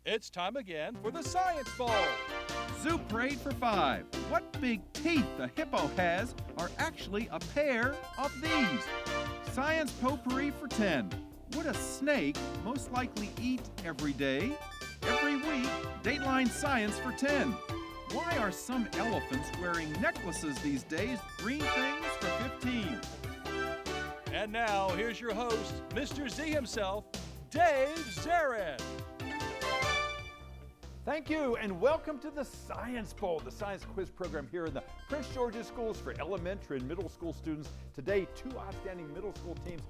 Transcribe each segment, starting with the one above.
It's time again for the Science Bowl. Zoo parade for 5. What big teeth the hippo has are actually a pair of these. Science potpourri for 10. Would a snake most likely eat every day? Every week, Dateline Science for 10. Why are some elephants wearing necklaces these days? Green things for 15. And now, here's your host, Mr. Z himself, Dave Zarin. Thank you, and welcome to the Science Bowl, the science quiz program here in the Prince George's Schools for elementary and middle school students. Today, 2 outstanding middle school teams,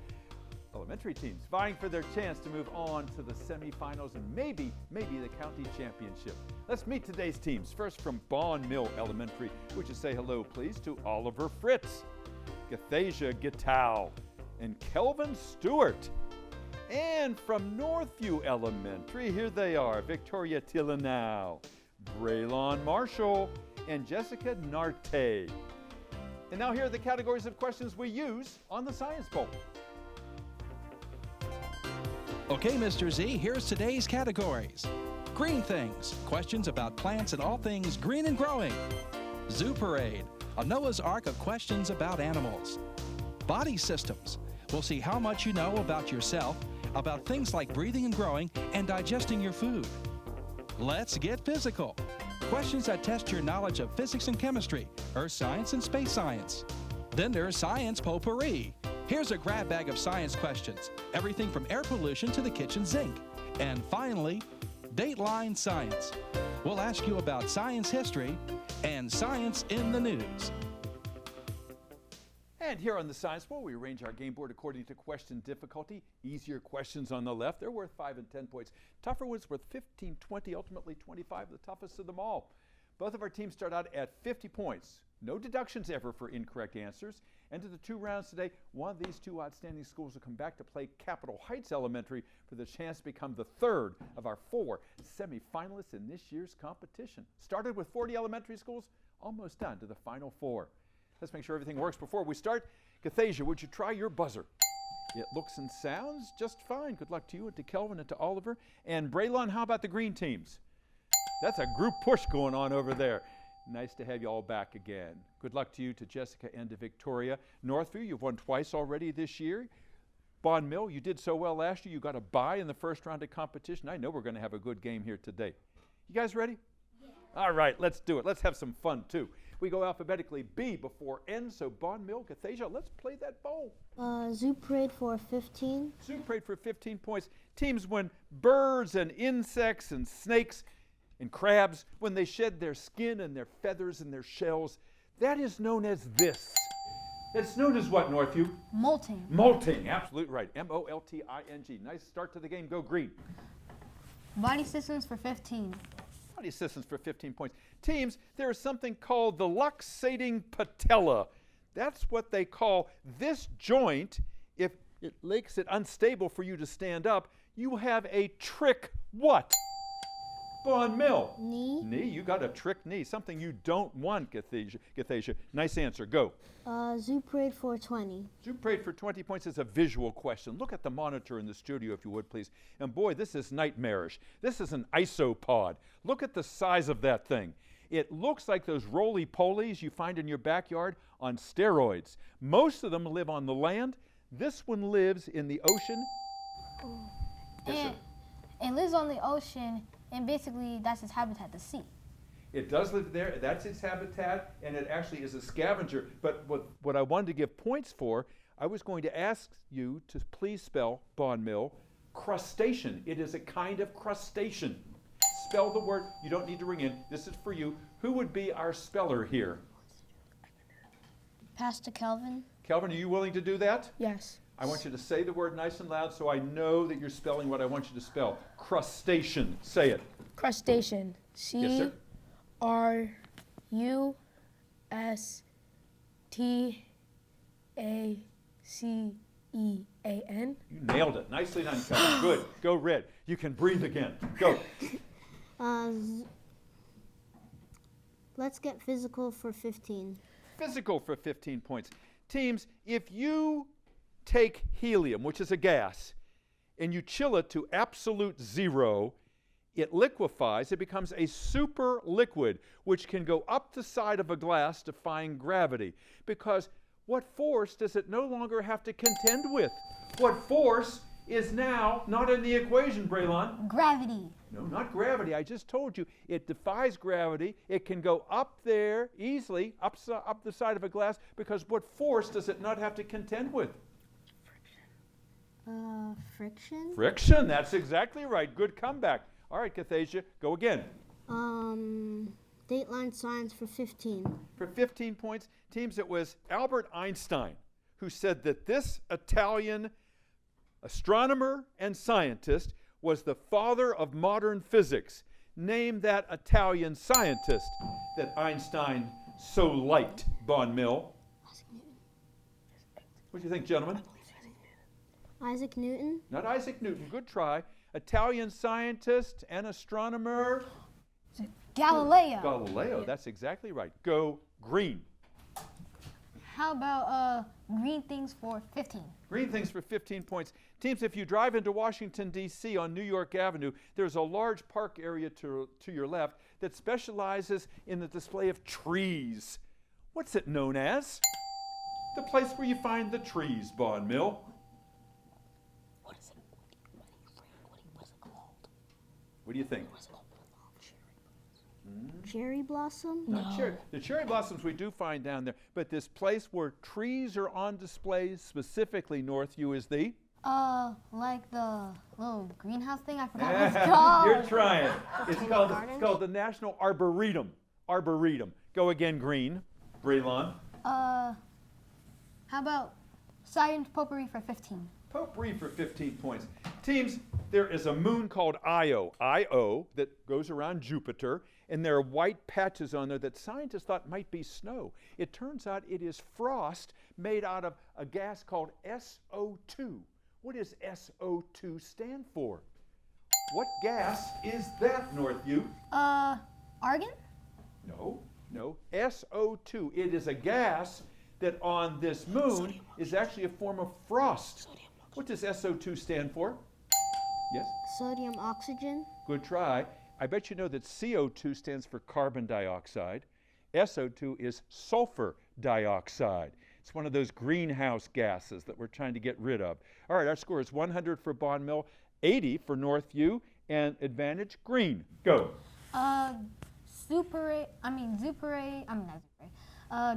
elementary teams, vying for their chance to move on to the semifinals and maybe the county championship. Let's meet today's teams. First from Bond Mill Elementary, would you say hello, please, to Oliver Fritz, Gathasia Gittal, and Kelvin Stewart. And from Northview Elementary, here they are, Victoria Tillanau, Braylon Marshall, and Jessica Narte. And now here are the categories of questions we use on the Science Bowl. Okay, Mr. Z, here's today's categories. Green things, questions about plants and all things green and growing. Zoo parade, a Noah's Ark of questions about animals. Body systems, we'll see how much you know about yourself, about things like breathing and growing and digesting your food. Let's get physical. Questions that test your knowledge of physics and chemistry, earth science and space science. Then there's science potpourri. Here's a grab bag of science questions, everything from air pollution to the kitchen sink. And finally, Dateline Science. We'll ask you about science history and science in the news. And here on the Science Bowl, we arrange our game board according to question difficulty. Easier questions on the left, they're worth 5 and 10 points. Tougher ones worth 15, 20, ultimately 25, the toughest of them all. Both of our teams start out at 50 points. No deductions ever for incorrect answers. Into the 2 rounds today, one of these 2 outstanding schools will come back to play Capitol Heights Elementary for the chance to become the 3rd of our 4 semifinalists in this year's competition. Started with 40 elementary schools, almost done to the final 4. Let's make sure everything works before we start. Gathasia, would you try your buzzer? It looks and sounds just fine. Good luck to you and to Kelvin and to Oliver. And Braylon, how about the green teams? That's a group push going on over there. Nice to have you all back again. Good luck to you, to Jessica and to Victoria. Northview, you've won twice already this year. Bond Mill, you did so well last year. You got a bye in the first round of competition. I know we're going to have a good game here today. You guys ready? Yeah. All right, let's do it. Let's have some fun, too. We go alphabetically B before N, so Bond Mill, Gathasia, let's play that bowl. Zoo parade for 15. Zoo parade for 15 points. Teams win birds and insects and snakes and crabs when they shed their skin and their feathers and their shells. That is known as this. It's known as what, Northview? Molting. Molting, absolutely right. M-O-L-T-I-N-G. Nice start to the game. Go green. Body systems for 15. Body systems for 15 points. Teams, there is something called the luxating patella. That's what they call this joint. If it makes it unstable for you to stand up, you have a trick what? Bond Mill. Knee. Knee, you got a trick knee. Something you don't want, Gathasia. Nice answer. Go. Zoo parade for 20. Zoo parade for 20 points is a visual question. Look at the monitor in the studio, if you would, please. And boy, this is nightmarish. This is an isopod. Look at the size of that thing. It looks like those roly-polies you find in your backyard on steroids. Most of them live on the land. This one lives in the ocean. And it lives on the ocean, and basically that's its habitat, the sea. It does live there. That's its habitat, and it actually is a scavenger. But what I wanted to give points for, I was going to ask you to please spell, Bond Mill, crustacean. It is a kind of crustacean. Spell the word. You don't need to ring in. This is for you. Who would be our speller here? Pastor Kelvin. Kelvin, are you willing to do that? Yes. I want you to say the word nice and loud so I know that you're spelling what I want you to spell. Crustacean. Say it. Crustacean. Yes, sir. C-R-U-S-T-A-C-E-A-N. You nailed it. Nicely done, Kelvin. Good. Go red. You can breathe again. Go. Let's get physical for 15. Physical for 15 points. Teams, if you take helium, which is a gas, and you chill it to absolute 0, it liquefies. It becomes a super liquid, which can go up the side of a glass, defying gravity. Because what force does it no longer have to contend with? What force is now not in the equation, Braylon? Gravity. No, not gravity. I just told you it defies gravity. It can go up there easily, up the side of a glass, because what force does it not have to contend with? Friction? Friction, that's exactly right. Good comeback. All right, Kathasia, go again. Dateline science for 15. For 15 points, teams, it was Albert Einstein who said that this Italian astronomer and scientist was the father of modern physics. Name that Italian scientist that Einstein so liked, Von Mill. What do you think, gentlemen? Isaac Newton? Not Isaac Newton. Good try. Italian scientist and astronomer. Galileo. Galileo. That's exactly right. Go green. How about green things for 15? Green things for 15 points. Teams, if you drive into Washington, D.C. on New York Avenue, there's a large park area to your left that specializes in the display of trees. What's it known as? The place where you find the trees, Bon Mill. What is it called? What do you think? Cherry blossom? The cherry blossoms we do find down there, but this place where trees are on display, specifically Northview, is the? Like the little greenhouse thing. I forgot what it's called. You're trying. It's called the National Arboretum. Arboretum. Go again, green. Braylon. How about science potpourri for 15? Potpourri for 15 points. Teams, there is a moon called Io, that goes around Jupiter, and there are white patches on there that scientists thought might be snow. It turns out it is frost made out of a gas called SO2. What does SO2 stand for? What gas is that, Northview? Argon? No. SO2. It is a gas that on this moon is actually a form of frost. What does SO2 stand for? Yes? Sodium oxygen? Good try. I bet you know that CO2 stands for carbon dioxide. SO2 is sulfur dioxide. It's one of those greenhouse gases that we're trying to get rid of. All right, our score is 100 for Bon Mill, 80 for Northview, and advantage green. Go.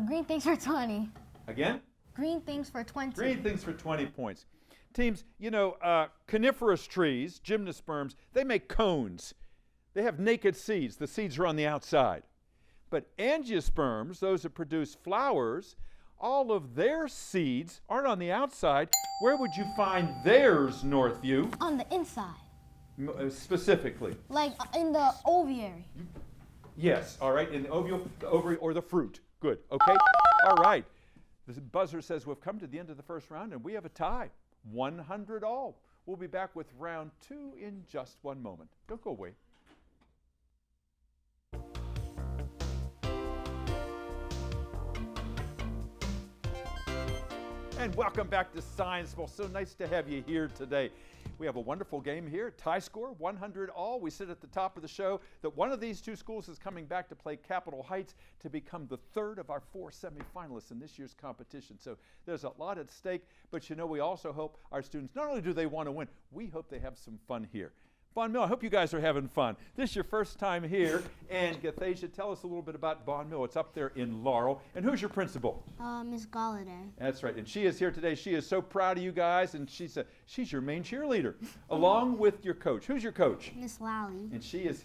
Green things for 20. Again? Green things for 20. Green things for 20 points. Teams, coniferous trees, gymnosperms, they make cones. They have naked seeds. The seeds are on the outside. But angiosperms, those that produce flowers, all of their seeds aren't on the outside. Where would you find theirs, Northview? On the inside. Specifically? Like in the ovary. Yes, all right, in the ovary or the fruit. Good, okay? All right. The buzzer says we've come to the end of the first round and we have a tie. 100 all. We'll be back with round 2 in just one moment. Don't go away. And welcome back to Science Bowl. So nice to have you here today. We have a wonderful game here. Tie score, 100 all. We said at the top of the show that one of these two schools is coming back to play Capitol Heights to become the third of our 4 semifinalists in this year's competition. So there's a lot at stake, but we also hope our students, not only do they want to win, we hope they have some fun here. Bon Mill, I hope you guys are having fun. This is your first time here, and Gathasia, tell us a little bit about Bon Mill. It's up there in Laurel. And who's your principal? Miss Galladay. That's right, and she is here today. She is so proud of you guys, and she's your main cheerleader, along with your coach. Who's your coach? Miss Lally. And she is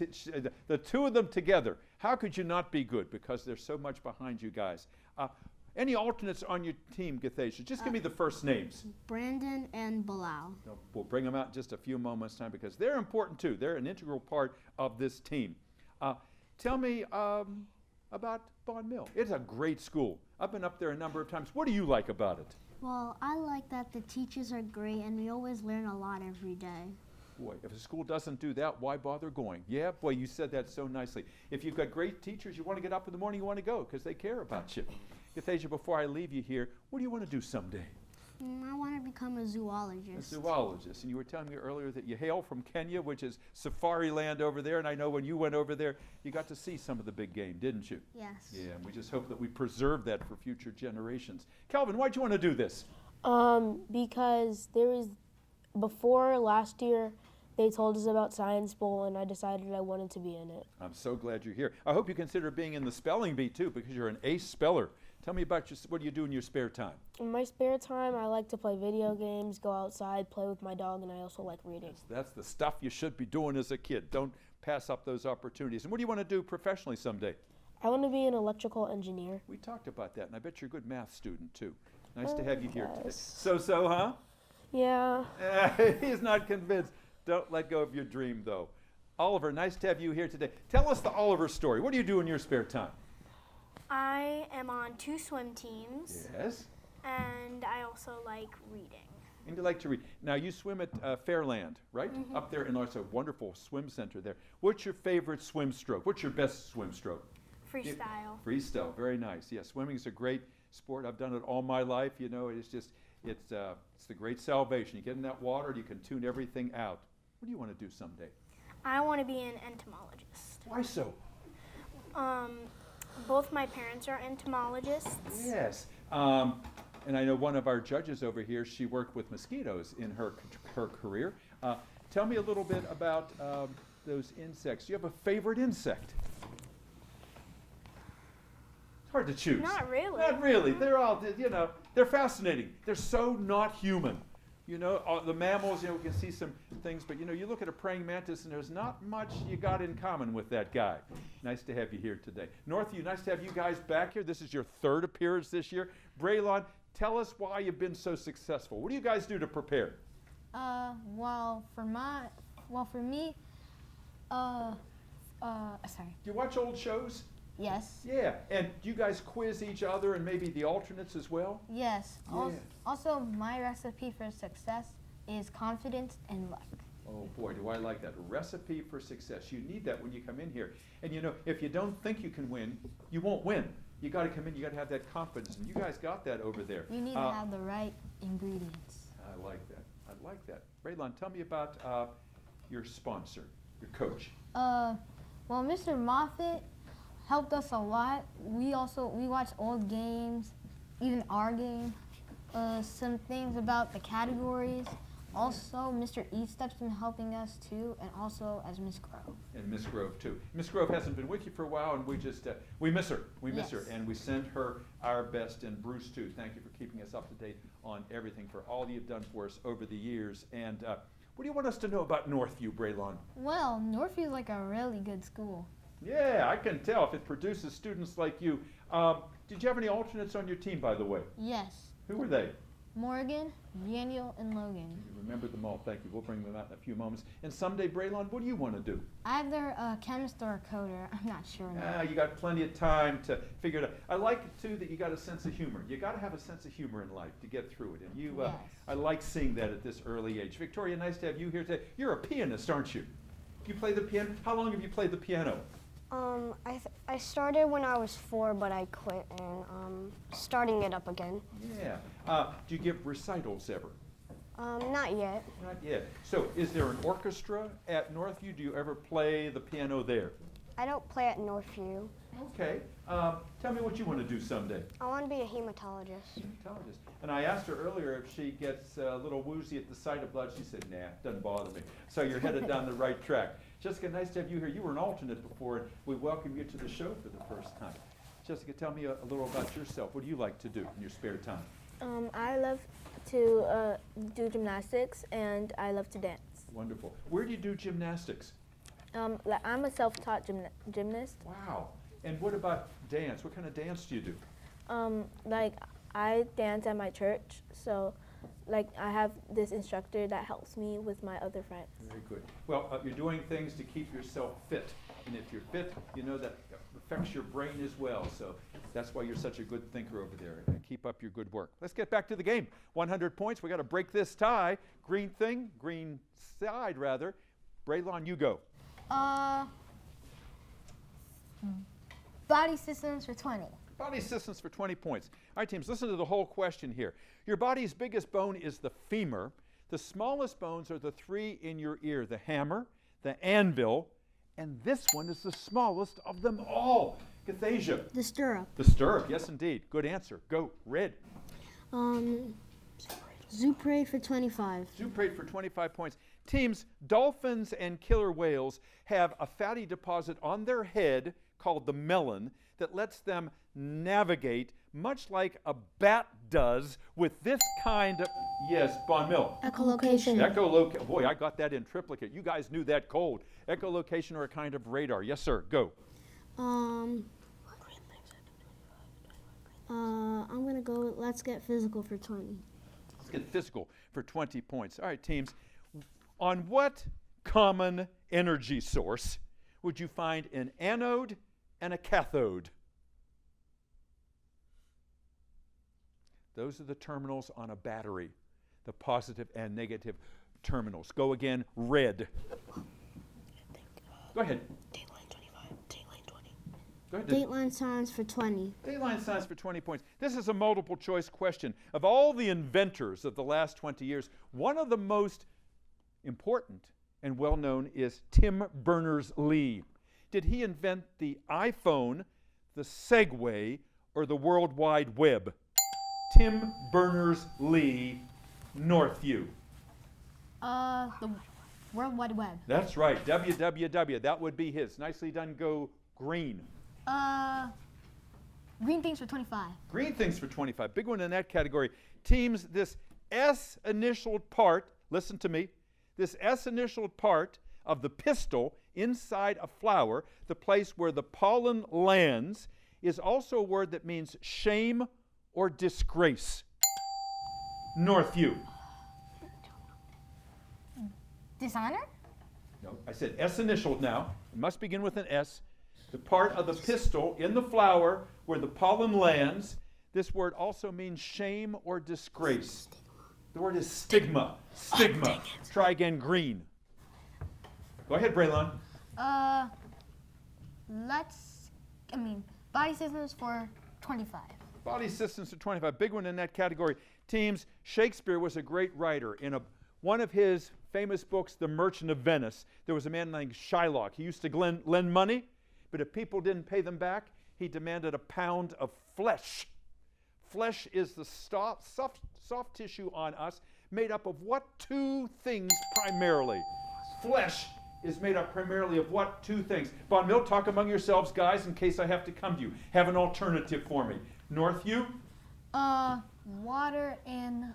the two of them together. How could you not be good? Because there's so much behind you guys. Any alternates on your team, Gathasia? Just give me the first names. Brandon and Bilal. We'll bring them out in just a few moments' time because they're important too. They're an integral part of this team. Tell me about Bon Mill. It's a great school. I've been up there a number of times. What do you like about it? Well, I like that the teachers are great and we always learn a lot every day. Boy, if a school doesn't do that, why bother going? Yeah, boy, you said that so nicely. If you've got great teachers, you want to get up in the morning, you want to go because they care about you. Gathasia, before I leave you here, what do you want to do someday? I want to become a zoologist. A zoologist. And you were telling me earlier that you hail from Kenya, which is safari land over there. And I know when you went over there, you got to see some of the big game, didn't you? Yes. Yeah, and we just hope that we preserve that for future generations. Calvin, why'd you want to do this? Because before last year, they told us about Science Bowl, and I decided I wanted to be in it. I'm so glad you're here. I hope you consider being in the spelling bee, too, because you're an ace speller. Tell me about what do you do in your spare time? In my spare time, I like to play video games, go outside, play with my dog, and I also like reading. That's the stuff you should be doing as a kid. Don't pass up those opportunities. And what do you want to do professionally someday? I want to be an electrical engineer. We talked about that, and I bet you're a good math student, too. Nice to have you here today. Yes. So, huh? Yeah. He's not convinced. Don't let go of your dream, though. Oliver, nice to have you here today. Tell us the Oliver story. What do you do in your spare time? I am on 2 swim teams, Yes. and I also like reading. And you like to read. Now, you swim at Fairland, right? Up there, and there's a wonderful swim center there. What's your favorite swim stroke? What's your best swim stroke? Freestyle. Freestyle, very nice. Yeah, swimming is a great sport. I've done it all my life. You know, it's the great salvation. You get in that water, and you can tune everything out. What do you want to do someday? I want to be an entomologist. Why so? Both my parents are entomologists. Yes. And I know one of our judges over here, she worked with mosquitoes in her career. Tell me a little bit about those insects. Do you have a favorite insect? It's hard to choose. Not really. Not really. They're all, they're fascinating. They're so not human. You know, the mammals, we can see some things, but you look at a praying mantis and there's not much you got in common with that guy. Nice to have you here today. Northview, nice to have you guys back here. This is your third appearance this year. Braylon, tell us why you've been so successful. What do you guys do to prepare? For me, sorry. Do you watch old shows? Yes. Yeah, and do you guys quiz each other and maybe the alternates as well? Yes. Yeah. Also, my recipe for success is confidence and luck. Oh boy, do I like that. A recipe for success. You need that when you come in here. And if you don't think you can win, you won't win. You got to come in, you got to have that confidence. And you guys got that over there. You need to have the right ingredients. I like that. I like that. Braylon, tell me about your sponsor, your coach. Well, Mr. Moffitt helped us a lot. We watched old games, even our game. Some things about the categories. Also, Mr. Eastep's been helping us too, and also as Miss Grove. And Miss Grove too. Miss Grove hasn't been with you for a while, and we just we miss her. We miss her, and we send her our best. And Bruce too. Thank you for keeping us up to date on everything, for all you've done for us over the years. And what do you want us to know about Northview, Braylon? Well, Northview is like a really good school. Yeah, I can tell if it produces students like you. Did you have any alternates on your team, by the way? Yes. Who were they? Morgan, Daniel, and Logan. You remember them all. Thank you. We'll bring them out in a few moments. And someday, Braylon, what do you want to do? Either a chemist or a coder. I'm not sure now. You got plenty of time to figure it out. I like it, too, that you got a sense of humor. You got to have a sense of humor in life to get through it. And you, Yes. I like seeing that at this early age. Victoria, nice to have you here today. You're a pianist, aren't you? You play the piano? How long have you played the piano? I started when I was 4, but I quit, and starting it up again. Yeah. Do you give recitals ever? Not yet. Not yet. So, is there an orchestra at Northview? Do you ever play the piano there? I don't play at Northview. Okay. Tell me what you want to do someday. I want to be a hematologist. Hematologist. And I asked her earlier if she gets a little woozy at the sight of blood. She said, nah, doesn't bother me. So you're headed down the right track. Jessica, nice to have you here. You were an alternate before, and we welcome you to the show for the first time. Jessica, tell me a little about yourself. What do you like to do in your spare time? I love to do gymnastics, and I love to dance. Wonderful. Where do you do gymnastics? I'm a self-taught gymnast. Wow. And what about dance? What kind of dance do you do? I dance at my church, so I have this instructor that helps me with my other friends. Very good. Well, you're doing things to keep yourself fit. And if you're fit, you know that affects your brain as well. So that's why you're such a good thinker over there. And keep up your good work. Let's get back to the game. 100 points. We got to break this tie. Green side rather. Braylon, you go. Body systems for 20. Body systems for 20 points. All right, teams, listen to the whole question here. Your body's biggest bone is the femur. The smallest bones are the three in your ear, the hammer, the anvil, and this one is the smallest of them all. Cathasia. The stirrup. The stirrup, yes indeed. Good answer. Go, Red. Zoo parade for 25. Zoo parade for 25 points. Teams, dolphins and killer whales have a fatty deposit on their head called the melon that lets them navigate much like a bat does with this kind of, yes, Bon Mill. Echolocation. Echolocation. Boy, I got that in triplicate. You guys knew that cold. Echolocation or a kind of radar. Yes, sir. Go. I'm going to go, let's get physical for 20. Let's get physical for 20 points. All right, teams. On what common energy source would you find an anode and a cathode? Those are the terminals on a battery, the positive and negative terminals. Go again, Red. Go ahead. Dateline 25, Dateline 20. Go ahead. Dateline science for 20. Dateline science for 20 points. This is a multiple choice question. Of all the inventors of the last 20 years, one of the most important and well known is Tim Berners-Lee. Did he invent the iPhone, the Segway, or the World Wide Web? Tim Berners-Lee, Northview. The World Wide Web. That's right, WWW. That would be his. Nicely done. Go, Green. Green things for 25. Green things for 25. Big one in that category. Teams, this S initialed part, listen to me, this S initialed part of the pistil inside a flower, the place where the pollen lands, is also a word that means shame or disgrace. Northview. Dishonor? No, I said S initialed now. It must begin with an S. The part of the pistil in the flower where the pollen lands. This word also means shame or disgrace. The word is stigma. Stigma. Try again, Green. Go ahead, Braylon. Body systems for 25. Body systems for 25. Big one in that category. Teams, Shakespeare was a great writer. In one of his famous books, The Merchant of Venice, there was a man named Shylock. He used to lend money, but if people didn't pay them back, he demanded a pound of flesh. Flesh is the soft tissue on us, made up of what two things primarily? Flesh is made up primarily of what two things? Bon Mill, talk among yourselves, guys, in case I have to come to you. Have an alternative for me. Northview? Water and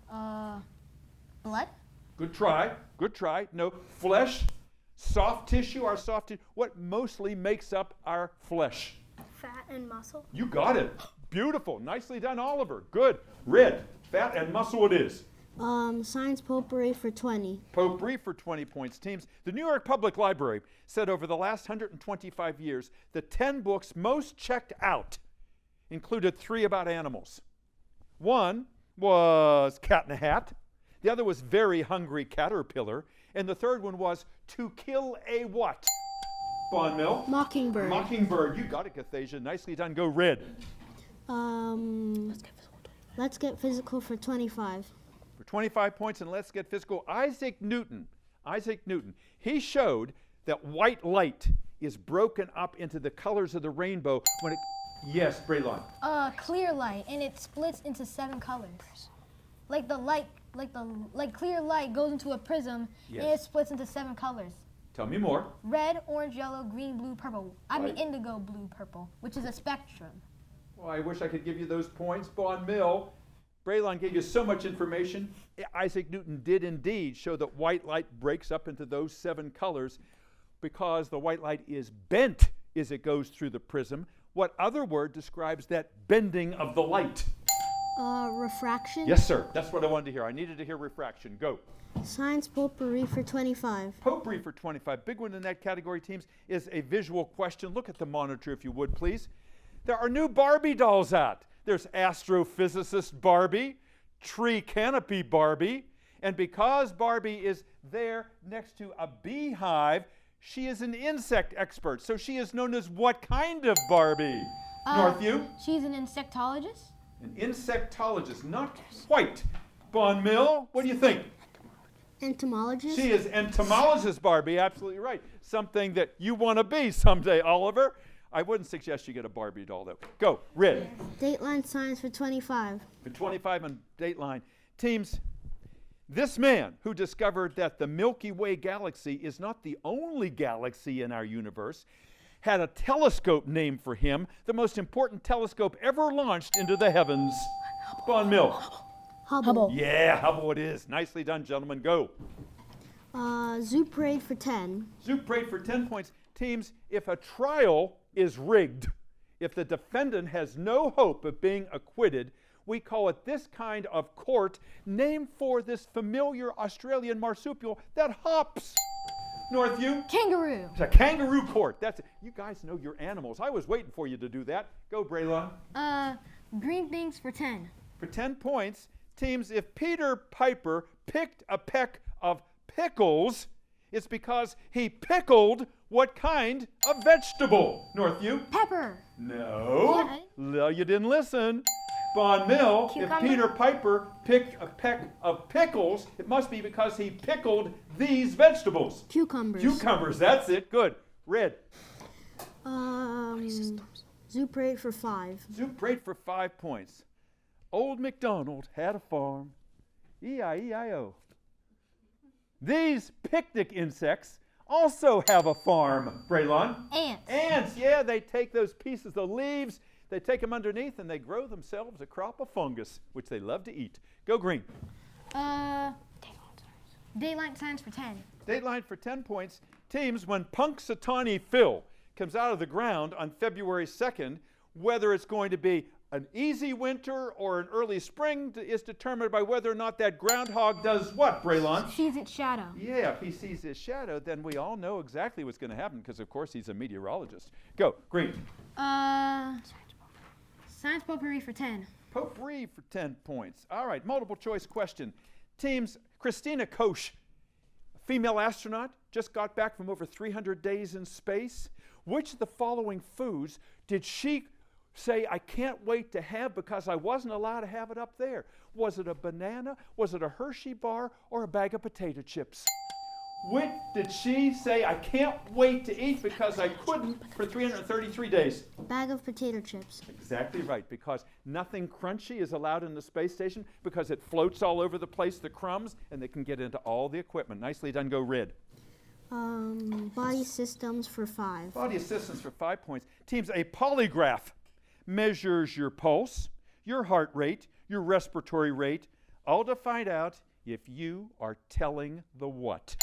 blood. Good try. Good try. No, flesh, soft tissue, our soft tissue. What mostly makes up our flesh? Fat and muscle. You got it. Beautiful. Nicely done, Oliver. Good. Red, fat and muscle it is. Science potpourri for 20. Potpourri for 20 points. Teams, the New York Public Library said over the last 125 years, the 10 books most checked out included 3 about animals. One was Cat in a Hat. The other was Very Hungry Caterpillar. And the third one was To Kill a What? Bon Mill? Mockingbird. Mockingbird. You got it, Cathasia. Nicely done. Go, Red. Let's get physical for 25. For 25 points, and let's get physical. Isaac Newton. He showed that white light is broken up into the colors of the rainbow when it... Yes, Braylon. Clear light, and it splits into 7 colors. Like clear light goes into a prism, Yes. and it splits into 7 colors. Tell me more. Red, orange, yellow, green, blue, purple. Indigo, blue, purple, which is a spectrum. Well, I wish I could give you those points. Bon Mill. Braylon gave you so much information. Isaac Newton did indeed show that white light breaks up into those 7 colors because the white light is bent as it goes through the prism. What other word describes that bending of the light? Refraction. Yes, sir. That's what I wanted to hear. I needed to hear refraction. Go. Science potpourri for 25. Potpourri for 25. Big one in that category, teams, is a visual question. Look at the monitor, if you would, please. There are new Barbie dolls out. There's astrophysicist Barbie, tree canopy Barbie, and because Barbie is there next to a beehive, she is an insect expert. So she is known as what kind of Barbie? Northview? She's an insectologist. An insectologist, not quite. Bon Mill, what do you think? Entomologist? She is entomologist, Barbie, absolutely right. Something that you want to be someday, Oliver. I wouldn't suggest you get a Barbie doll, though. Go, Red. Dateline Science for 25. For 25 on Dateline. Teams, this man who discovered that the Milky Way galaxy is not the only galaxy in our universe had a telescope named for him, the most important telescope ever launched into the heavens. Bon Mill. Hubble. Yeah, Hubble it is. Nicely done, gentlemen. Go. Zoo Parade for 10. Zoo Parade for 10 points. Teams, if a trial is rigged, if the defendant has no hope of being acquitted, we call it this kind of court named for this familiar Australian marsupial that hops. Northview? Kangaroo. It's a kangaroo court. That's it. You guys know your animals. I was waiting for you to do that. Go, Braylon. Green things for 10. For 10 points, teams, if Peter Piper picked a peck of pickles, it's because he pickled what kind of vegetable? Northview? Pepper. No. Yeah. No, you didn't listen. Bon Mill, Cucumber? if Peter Piper picked a peck of pickles, it must be because he pickled these vegetables. Cucumbers. Cucumbers, that's it. Good. Red. Zoo Parade for 5. Zoo Parade for 5 points. Old MacDonald had a farm. E-I-E-I-O. These picnic insects also have a farm, Braylon. Ants. Ants, yeah, they take those pieces of leaves, they take them underneath, and they grow themselves a crop of fungus, which they love to eat. Go, Green. Daylight Science for 10. Dateline for 10 points. Teams, when Punxsutawney Phil comes out of the ground on February 2nd, whether it's going to be an easy winter or an early spring is determined by whether or not that groundhog does what, Braylon? Sees its shadow. Yeah, if he sees his shadow, then we all know exactly what's going to happen because, of course, he's a meteorologist. Go, Green. Science potpourri for 10. Potpourri for 10 points. All right, multiple choice question. Teams, Christina Koch, female astronaut, just got back from over 300 days in space. Which of the following foods did she say, I can't wait to have because I wasn't allowed to have it up there? Was it a banana, was it a Hershey bar, or a bag of potato chips? Which did she say, I can't wait to eat because I couldn't for 333 days? Bag of potato chips. Exactly right, because nothing crunchy is allowed in the space station because it floats all over the place, the crumbs, and they can get into all the equipment. Nicely done, go Red. Body systems for 5. Body assistance for 5 points. Teams, a polygraph measures your pulse, your heart rate, your respiratory rate, all to find out if you are telling the what.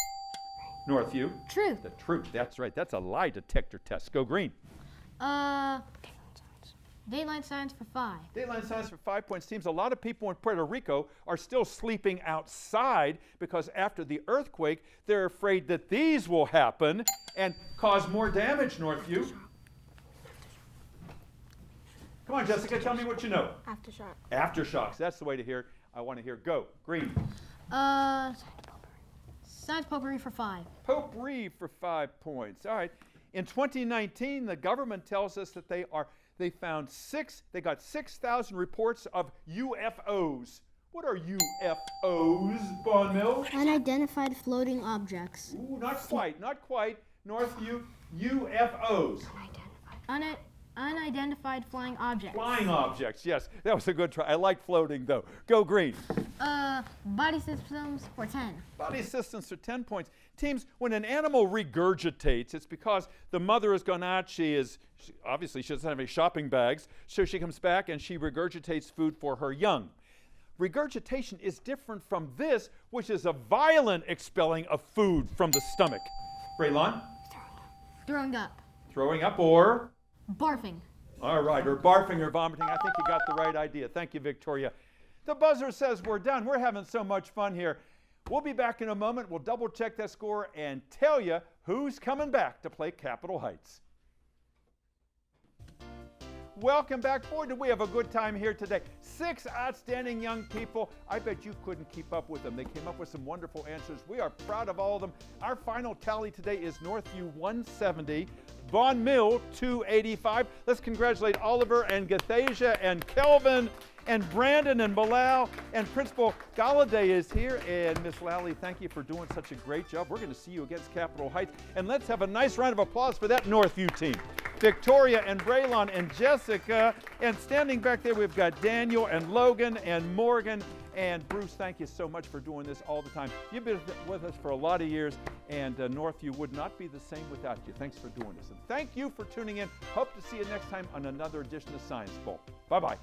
Northview. Truth. The truth, that's right. That's a lie detector test. Go Green. Daylight Science for 5. Daylight Science for 5 points. Teams, a lot of people in Puerto Rico are still sleeping outside because after the earthquake, they're afraid that these will happen and cause more damage, Northview. Come on, Jessica, tell me what you know. Aftershock. Aftershocks, that's the way to hear it. I want to hear go. Green. Science potpourri for 5. Potpourri for 5 points. All right. In 2019, the government tells us that they got 6,000 reports of UFOs. What are UFOs, Bon Mill? Unidentified floating objects. Ooh, not quite. Northview, UFOs. Unidentified flying objects. Flying objects, yes. That was a good try. I like floating, though. Go Green. Body systems for 10. Body systems for 10 points. Teams, when an animal regurgitates, it's because the mother has gone out. Obviously, she doesn't have any shopping bags, so she comes back and she regurgitates food for her young. Regurgitation is different from this, which is a violent expelling of food from the stomach. Braylon? Throwing up. Throwing up or? Barfing. All right, or barfing or vomiting. I think you got the right idea. Thank you, Victoria. The buzzer says we're done. We're having so much fun here. We'll be back in a moment. We'll double check that score and tell you who's coming back to play Capitol Heights. Welcome back. Boy, did we have a good time here today. 6 outstanding young people. I bet you couldn't keep up with them. They came up with some wonderful answers. We are proud of all of them. Our final tally today is Northview 170, Von Mill, 285. Let's congratulate Oliver and Gathasia and Kelvin and Brandon and Bilal, and Principal Galladay is here. And Miss Lally, thank you for doing such a great job. We're going to see you against Capitol Heights. And let's have a nice round of applause for that Northview team. Victoria and Braylon and Jessica. And standing back there, we've got Daniel and Logan and Morgan. And Bruce, thank you so much for doing this all the time. You've been with us for a lot of years, and Northview would not be the same without you. Thanks for doing this. And thank you for tuning in. Hope to see you next time on another edition of Science Bowl. Bye-bye.